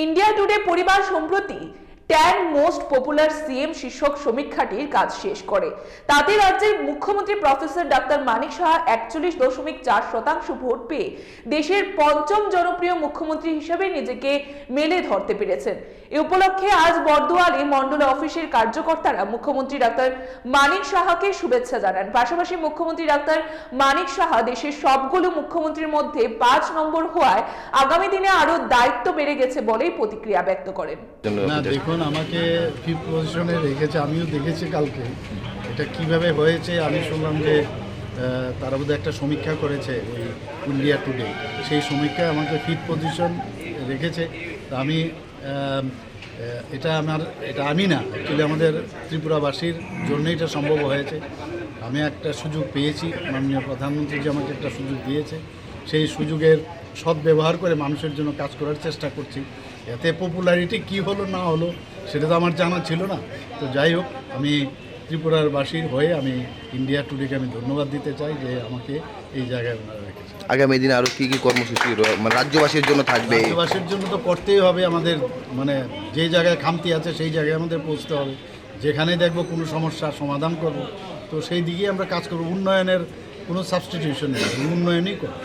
India today পরিবার সম্প্রতি 10 most popular CM শীর্ষক সমীক্ষাটির কাজ শেষ করে। তাতে রাজ্যের মুখ্যমন্ত্রী professor doctor Manik Saha 41.4% vote পেয়ে দেশের পঞ্চম জনপ্রিয় মুখ্যমন্ত্রী হিসেবে নিজেকে মেলে ধরতে পেরেছেন। এ উপলক্ষে আজ বর্দোয়ালি মন্ডল অফিসের কার্যকর্তারা মুখ্যমন্ত্রী ডাক্তার মানিক সাহাকে শুভেচ্ছা জানান। পাশাপাশি মুখ্যমন্ত্রী ডাক্তার মানিক সাহা দেশের সবগুলো মুখ্যমন্ত্রীর মধ্যে 5 নম্বর হওয়ায় আগামী দিনে আরো দায়িত্ব বেড়ে গেছে বলেই প্রতিক্রিয়া ব্যক্ত করেন। না দেখুন, আমাকে ফিফথ পজিশনে রেখেছে, আমিও দেখেছি কালকে এটা কিভাবে হয়েছে। আমি শুনলাম যে তারা বোধহয় একটা সমীক্ষা করেছে ওই ইন্ডিয়া টুডে, সেই সমীক্ষায় আমাকে ফিফথ পজিশন রেখেছে। আমি এটা আমি না, অ্যাকচুয়ালি আমাদের ত্রিপুরাবাসীর জন্যই এটা সম্ভব হয়েছে। আমি একটা সুযোগ পেয়েছি, মাননীয় প্রধানমন্ত্রী যে আমাকে একটা সুযোগ দিয়েছে, সেই সুযোগের সদ্ব্যবহার করে মানুষের জন্য কাজ করার চেষ্টা করছি। এতে পপুলারিটি কি হলো না হলো সেটা তো আমার জানা ছিল না। তো যাই হোক, আমি ত্রিপুরার বাসীর হয়ে আমি ইন্ডিয়া টুডেকে আমি ধন্যবাদ দিতে চাই যে আমাকে এই জায়গায় রেখেছে। আগামী দিনে আরও কী কী কর্মসূচি মানে রাজ্যবাসীর জন্য থাকবে? রাজ্যবাসীর জন্য তো করতেই হবে, আমাদের মানে যে জায়গায় খামতি আছে সেই জায়গায় আমাদের পৌঁছতে হবে। যেখানে দেখব কোনো সমস্যার সমাধান করব, তো সেই দিকেই আমরা কাজ করব। উন্নয়নের কোনো সাবস্টিটিউশন নেই, উন্নয়নই করব।